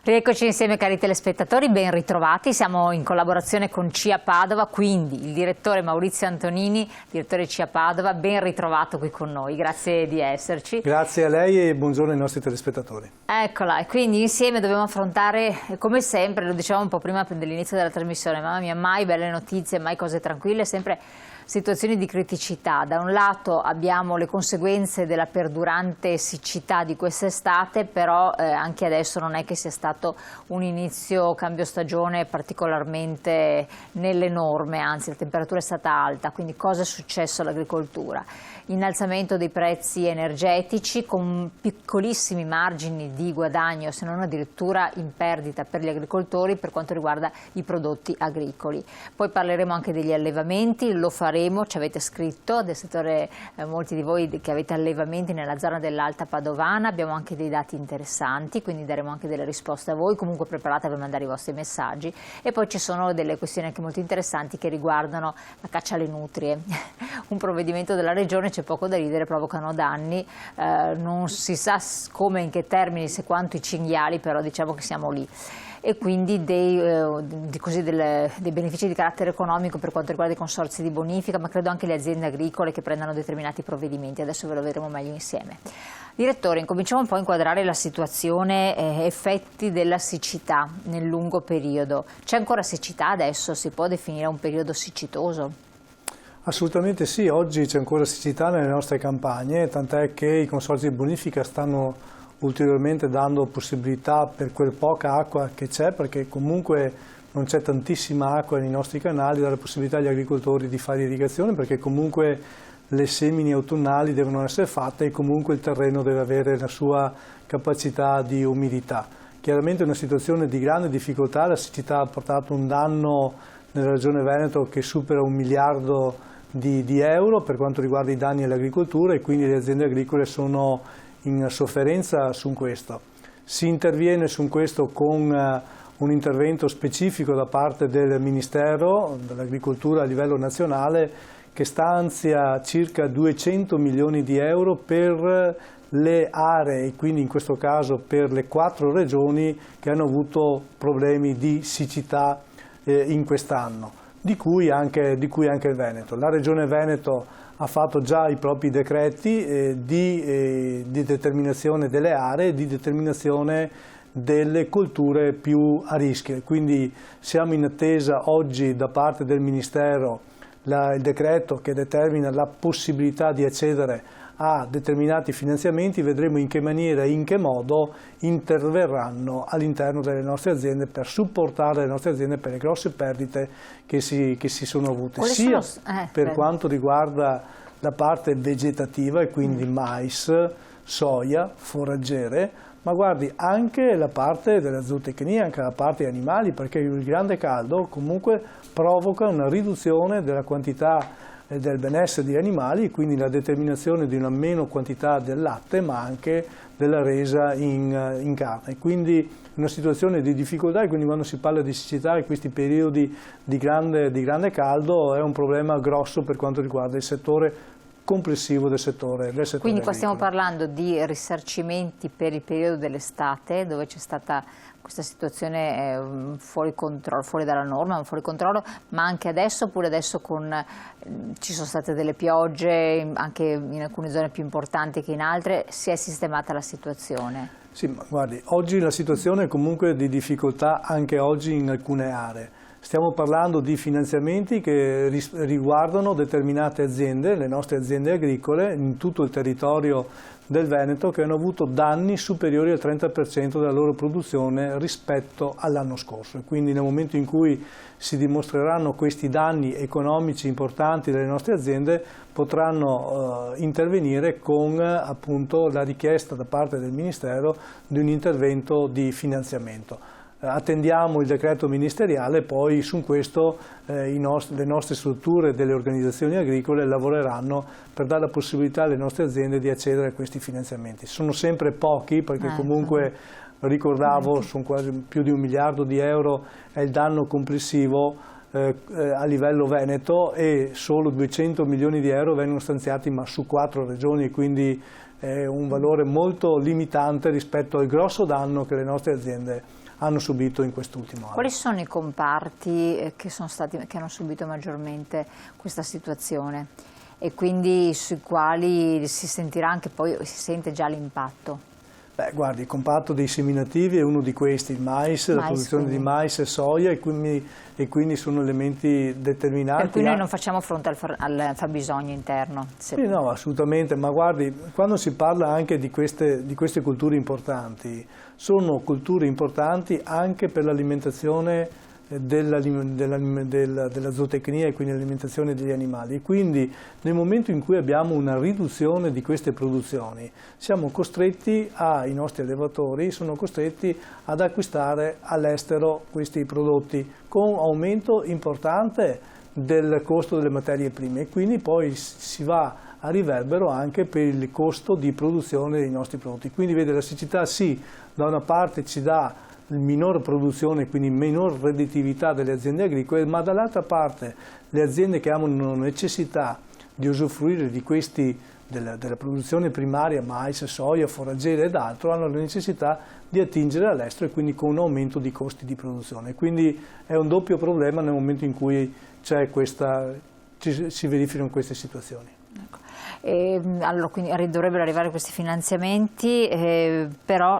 Rieccoci insieme cari telespettatori, ben ritrovati, siamo in collaborazione con CIA Padova, quindi il direttore Maurizio Antonini, direttore CIA Padova, ben ritrovato qui con noi, grazie di esserci. Grazie a lei e buongiorno ai nostri telespettatori. Eccola, e quindi insieme dobbiamo affrontare, come sempre, lo dicevamo un po' prima dell'inizio della trasmissione, mamma mia, mai belle notizie, mai cose tranquille, sempre situazioni di criticità. Da un lato abbiamo le conseguenze della perdurante siccità di quest'estate, però anche adesso non è che sia stato un inizio cambio stagione particolarmente nelle norme, anzi la temperatura è stata alta, quindi cosa è successo all'agricoltura? Innalzamento dei prezzi energetici con piccolissimi margini di guadagno, se non addirittura in perdita per gli agricoltori per quanto riguarda i prodotti agricoli. Poi parleremo anche degli allevamenti, lo faremo, ci avete scritto del settore, molti di voi che avete allevamenti nella zona dell'Alta Padovana, abbiamo anche dei dati interessanti, quindi daremo anche delle risposte a voi, comunque preparatevi a mandare i vostri messaggi. E poi ci sono delle questioni anche molto interessanti che riguardano la caccia alle nutrie, un provvedimento della Regione, c'è poco da ridere, provocano danni, non si sa come, in che termini, se quanto i cinghiali, però diciamo che siamo lì. E quindi dei benefici di carattere economico per quanto riguarda i consorzi di bonifica, ma credo anche le aziende agricole che prendano determinati provvedimenti. Adesso ve lo vedremo meglio insieme. Direttore, incominciamo un po' a inquadrare la situazione, effetti della siccità nel lungo periodo. C'è ancora siccità adesso? Si può definire un periodo siccitoso? Assolutamente sì, oggi c'è ancora siccità nelle nostre campagne, tant'è che i consorzi di bonifica stanno ulteriormente dando possibilità per quel poca acqua che c'è, perché comunque non c'è tantissima acqua nei nostri canali, dare la possibilità agli agricoltori di fare irrigazione, perché comunque le semine autunnali devono essere fatte e comunque il terreno deve avere la sua capacità di umidità. Chiaramente è una situazione di grande difficoltà, la siccità ha portato un danno nella regione Veneto che supera 1 miliardo di euro per quanto riguarda i danni all'agricoltura, e quindi le aziende agricole sono in sofferenza su questo. Si interviene su questo con un intervento specifico da parte del Ministero dell'Agricoltura a livello nazionale, che stanzia circa 200 milioni di euro per le aree, e quindi in questo caso per le 4 regioni che hanno avuto problemi di siccità in quest'anno, di cui anche il Veneto. La Regione Veneto ha fatto già i propri decreti di determinazione delle aree, di determinazione delle colture più a rischio, quindi siamo in attesa oggi da parte del Ministero il decreto che determina la possibilità di accedere a determinati finanziamenti. Vedremo in che maniera e in che modo interverranno all'interno delle nostre aziende per supportare le nostre aziende per le grosse perdite che si sono avute, sia per quanto riguarda la parte vegetativa, e quindi mais, soia, foraggere, ma guardi anche la parte della zootecnia, anche la parte animali, perché il grande caldo comunque provoca una riduzione della quantità del benessere degli animali, quindi la determinazione di una meno quantità del latte, ma anche della resa in carne. Quindi una situazione di difficoltà, e quindi quando si parla di siccità e questi periodi di grande caldo è un problema grosso per quanto riguarda il settore complessivo del settore Quindi qua agricolo. stiamo parlando di risarcimenti per il periodo dell'estate, dove c'è stata questa situazione fuori controllo, fuori dalla norma, fuori controllo, ma anche adesso, oppure adesso ci sono state delle piogge, anche in alcune zone più importanti che in altre, si è sistemata la situazione? Sì, ma guardi, oggi la situazione è comunque di difficoltà anche oggi in alcune aree. Stiamo parlando di finanziamenti che riguardano determinate aziende, le nostre aziende agricole, in tutto il territorio del Veneto, che hanno avuto danni superiori al 30% della loro produzione rispetto all'anno scorso. E quindi nel momento in cui si dimostreranno questi danni economici importanti delle nostre aziende, potranno intervenire con appunto la richiesta da parte del Ministero di un intervento di finanziamento. Attendiamo il decreto ministeriale, poi su questo le nostre strutture delle organizzazioni agricole lavoreranno per dare la possibilità alle nostre aziende di accedere a questi finanziamenti. Sono sempre pochi, perché comunque, ricordavo, sono quasi più di 1 miliardo di euro è il danno complessivo a livello Veneto, e solo 200 milioni di euro vengono stanziati ma su 4 regioni, quindi è un valore molto limitante rispetto al grosso danno che le nostre aziende hanno subito in quest'ultimo anno. Quali sono i comparti che hanno subito maggiormente questa situazione e quindi sui quali si sentirà anche poi, si sente già l'impatto? Beh, guardi, il comparto dei seminativi è uno di questi, il mais, la produzione di mais e soia, e quindi sono elementi determinanti. Per cui noi non facciamo fronte al fabbisogno interno? Sì, no, assolutamente, ma guardi, quando si parla anche di queste culture importanti, sono culture importanti anche per l'alimentazione della zootecnia e quindi l'alimentazione degli animali. Quindi nel momento in cui abbiamo una riduzione di queste produzioni, i nostri allevatori sono costretti ad acquistare all'estero questi prodotti con aumento importante del costo delle materie prime, e quindi poi si va a riverbero anche per il costo di produzione dei nostri prodotti. Quindi vede, la siccità sì, da una parte ci dà minor produzione, quindi minor redditività delle aziende agricole, ma dall'altra parte le aziende che hanno necessità di usufruire di della produzione primaria, mais, soia, foraggiere ed altro, hanno la necessità di attingere all'estero, e quindi con un aumento di costi di produzione. Quindi è un doppio problema nel momento in cui si verificano queste situazioni. Ecco. Allora, quindi dovrebbero arrivare questi finanziamenti, però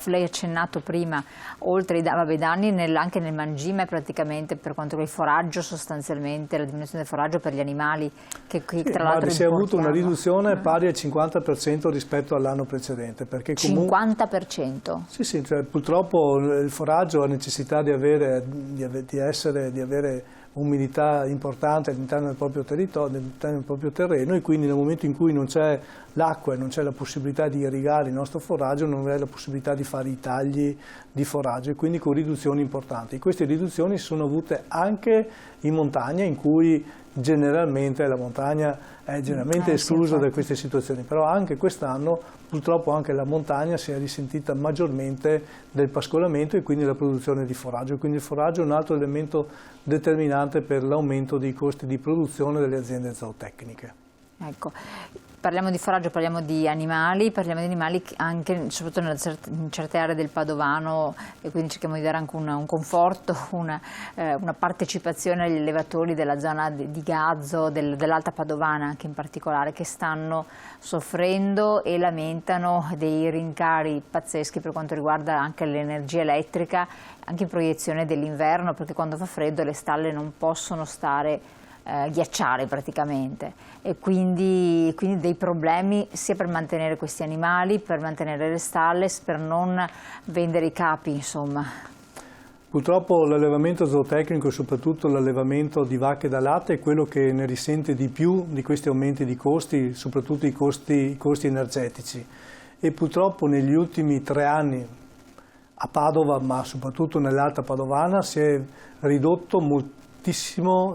lei ha accennato prima, oltre ai danni anche nel mangime, praticamente per quanto riguarda il foraggio, sostanzialmente la diminuzione del foraggio per gli animali, che tra l'altro si è avuto una riduzione pari al 50% rispetto all'anno precedente. Perché 50%? Sì, cioè, purtroppo il foraggio ha necessità di avere umidità importante all'interno del proprio territorio, all'interno del proprio terreno, e quindi nel momento in cui non c'è l'acqua e non c'è la possibilità di irrigare il nostro foraggio, non c'è la possibilità di fare i tagli di foraggio, e quindi con riduzioni importanti. Queste riduzioni si sono avute anche in montagna, in cui generalmente la montagna è generalmente esclusa da queste situazioni, però anche quest'anno purtroppo anche la montagna si è risentita maggiormente del pascolamento e quindi della produzione di foraggio. Quindi il foraggio è un altro elemento determinante per l'aumento dei costi di produzione delle aziende zootecniche. Ecco. Parliamo di foraggio, parliamo di animali anche soprattutto in certe aree del Padovano, e quindi cerchiamo di dare anche un conforto, una partecipazione agli allevatori della zona di Gazzo, dell'Alta Padovana anche in particolare, che stanno soffrendo e lamentano dei rincari pazzeschi per quanto riguarda anche l'energia elettrica, anche in proiezione dell'inverno, perché quando fa freddo le stalle non possono stare ghiacciare praticamente, e quindi dei problemi sia per mantenere questi animali, per mantenere le stalle, per non vendere i capi, insomma. Purtroppo l'allevamento zootecnico, soprattutto l'allevamento di vacche da latte, è quello che ne risente di più di questi aumenti di costi, soprattutto i costi energetici, e purtroppo negli ultimi 3 anni a Padova, ma soprattutto nell'Alta Padovana, si è ridotto moltissimo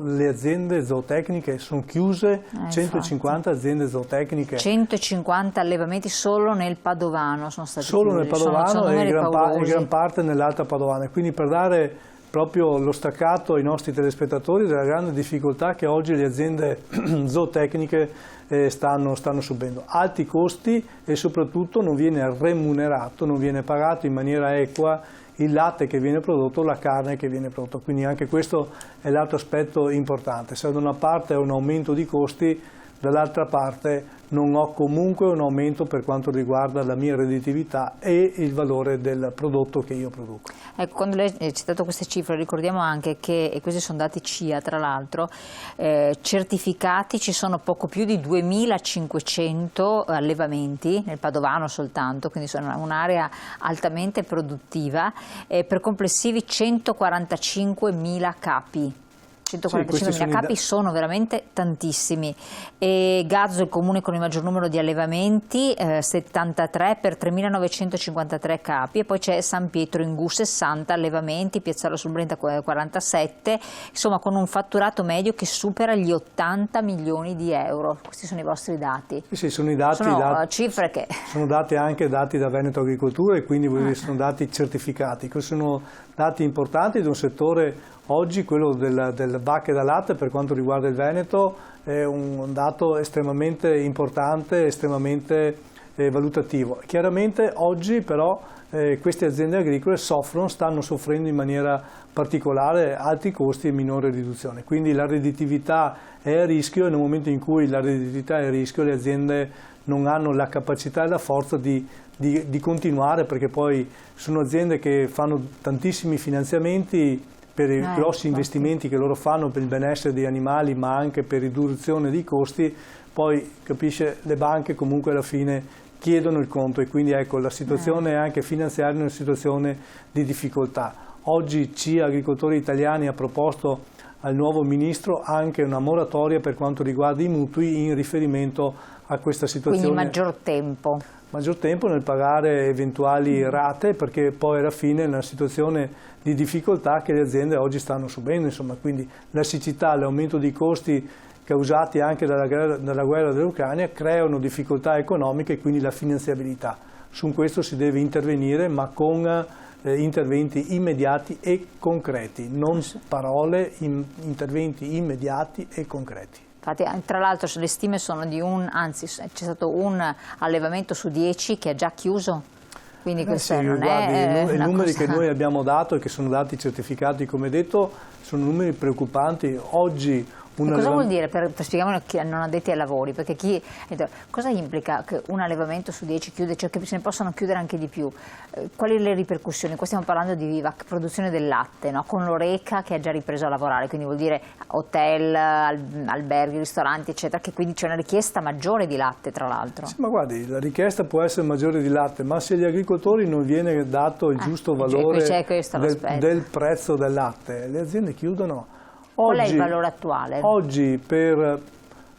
le aziende zootecniche, sono chiuse 150 aziende zootecniche. 150 allevamenti solo nel Padovano sono stati chiusi. Solo nel Padovano e gran parte nell'Alta Padovana. Quindi per dare proprio lo staccato ai nostri telespettatori della grande difficoltà che oggi le aziende zootecniche stanno subendo. Alti costi, e soprattutto non viene remunerato, non viene pagato in maniera equa il latte che viene prodotto, la carne che viene prodotta. Quindi anche questo è l'altro aspetto importante. Se da una parte è un aumento di costi, dall'altra parte non ho comunque un aumento per quanto riguarda la mia redditività e il valore del prodotto che io produco. Ecco, quando lei ha citato queste cifre, ricordiamo anche che, e questi sono dati CIA tra l'altro, certificati ci sono poco più di 2500 allevamenti nel Padovano soltanto, quindi sono un'area altamente produttiva, per complessivi 145.000 capi. 145.000 capi sono veramente tantissimi. E Gazzo è il comune con il maggior numero di allevamenti, 73 per 3.953 capi, e poi c'è San Pietro Ingù, 60 allevamenti, Piazzale sul Brenta 47, insomma con un fatturato medio che supera gli 80 milioni di euro. Questi sono i vostri dati? Sì, sono i dati. Sono cifre che... Sono anche dati da Veneto Agricoltura, e quindi sono dati certificati. Questi sono dati importanti di un settore. Oggi quello delle vacche da latte, per quanto riguarda il Veneto, è un dato estremamente importante, estremamente valutativo. Chiaramente oggi però queste aziende agricole stanno soffrendo in maniera particolare alti costi e minore riduzione, quindi la redditività è a rischio, e nel momento in cui la redditività è a rischio le aziende non hanno la capacità e la forza di continuare, perché poi sono aziende che fanno tantissimi finanziamenti per i grossi investimenti che loro fanno per il benessere degli animali, ma anche per riduzione dei costi. Poi capisce, le banche comunque alla fine chiedono il conto, e quindi ecco, la situazione anche finanziaria è una situazione di difficoltà. Oggi CIA Agricoltori Italiani ha proposto al nuovo ministro anche una moratoria per quanto riguarda i mutui in riferimento a questa situazione. Quindi maggior tempo. Maggior tempo nel pagare eventuali rate, perché poi alla fine è una situazione di difficoltà che le aziende oggi stanno subendo, insomma, quindi la siccità, l'aumento dei costi causati anche dalla guerra dell'Ucraina creano difficoltà economiche e quindi la finanziabilità. Su questo si deve intervenire, ma con interventi immediati e concreti, non parole, interventi immediati e concreti. Infatti, tra l'altro le stime sono di anzi c'è stato un allevamento su 10 che ha già chiuso, quindi questo non è i numeri che noi abbiamo dato e che sono dati certificati, come detto, sono numeri preoccupanti. Oggi cosa vuol dire, per spiegarlo a chi non addetti ai lavori, perché cosa implica che un allevamento su 10 chiude, cioè che se ne possono chiudere anche di più? Quali le ripercussioni? Qua stiamo parlando di produzione del latte, no? Con l'Oreca che ha già ripreso a lavorare, quindi vuol dire hotel, alberghi, ristoranti eccetera, che quindi c'è una richiesta maggiore di latte, tra l'altro. Sì, ma guardi, la richiesta può essere maggiore di latte, ma se agli agricoltori non viene dato il giusto valore del prezzo del latte, le aziende chiudono. Qual è il valore attuale? Oggi per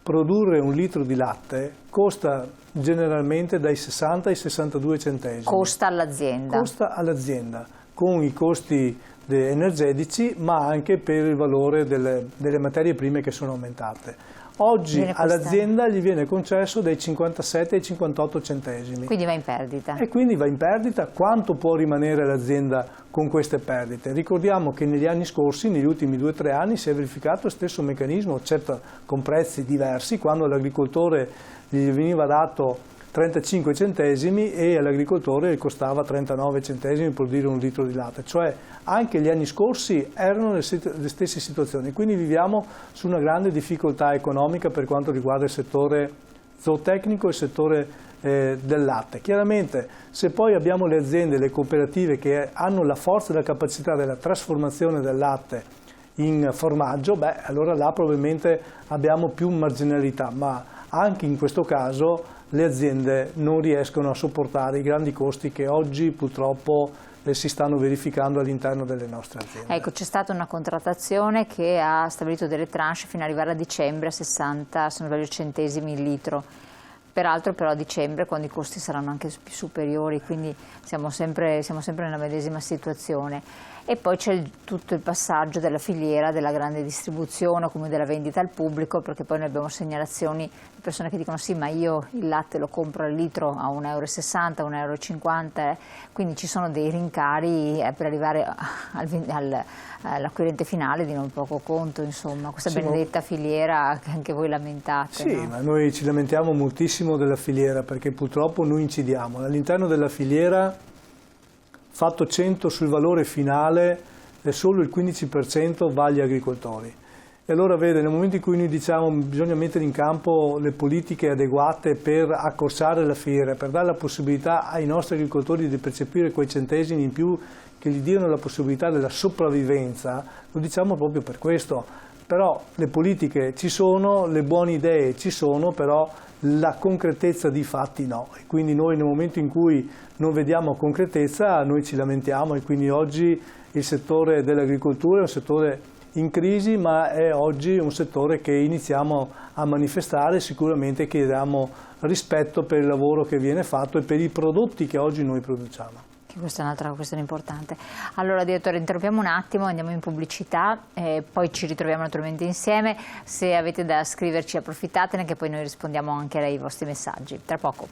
produrre un litro di latte costa generalmente dai 60 ai 62 centesimi. Costa all'azienda? Costa all'azienda, con i costi energetici, ma anche per il valore delle materie prime che sono aumentate. Oggi all'azienda gli viene concesso dai 57 ai 58 centesimi. Quindi va in perdita. E quindi va in perdita. Quanto può rimanere l'azienda con queste perdite? Ricordiamo che negli anni scorsi, negli ultimi 2 o 3 anni, si è verificato lo stesso meccanismo, certo con prezzi diversi, quando all'agricoltore gli veniva dato 35 centesimi e all'agricoltore costava 39 centesimi per produrre un litro di latte, cioè anche gli anni scorsi erano le stesse situazioni, quindi viviamo su una grande difficoltà economica per quanto riguarda il settore zootecnico e il settore del latte. Chiaramente se poi abbiamo le aziende, le cooperative che hanno la forza e la capacità della trasformazione del latte in formaggio, allora là probabilmente abbiamo più marginalità, ma anche in questo caso le aziende non riescono a sopportare i grandi costi che oggi purtroppo si stanno verificando all'interno delle nostre aziende. Ecco, c'è stata una contrattazione che ha stabilito delle tranche fino ad arrivare a dicembre a 60 centesimi il litro. Peraltro però a dicembre, quando i costi saranno anche più superiori, quindi siamo sempre nella medesima situazione. E poi c'è tutto il passaggio della filiera, della grande distribuzione, come della vendita al pubblico, perché poi noi abbiamo segnalazioni di persone che dicono sì, ma io il latte lo compro al litro a 1,60 €, 1,50 €, quindi ci sono dei rincari per arrivare all'acquirente finale di non poco conto, insomma, questa benedetta filiera che anche voi lamentate. Sì, no? Ma noi ci lamentiamo moltissimo della filiera, perché purtroppo noi incidiamo all'interno della filiera. Fatto 100 sul valore finale, solo il 15% va agli agricoltori. E allora vede, nel momento in cui noi diciamo che bisogna mettere in campo le politiche adeguate per accorciare la fiera, per dare la possibilità ai nostri agricoltori di percepire quei centesimi in più che gli diano la possibilità della sopravvivenza, lo diciamo proprio per questo. Però le politiche ci sono, le buone idee ci sono, però la concretezza di fatti no. E quindi noi nel momento in cui non vediamo concretezza noi ci lamentiamo, e quindi oggi il settore dell'agricoltura è un settore in crisi, ma è oggi un settore che iniziamo a manifestare. Sicuramente chiediamo rispetto per il lavoro che viene fatto e per i prodotti che oggi noi produciamo. Questa è un'altra questione importante. Allora direttore, interrompiamo un attimo, andiamo in pubblicità e poi ci ritroviamo naturalmente insieme. Se avete da scriverci approfittatene, che poi noi rispondiamo anche ai vostri messaggi. Tra poco.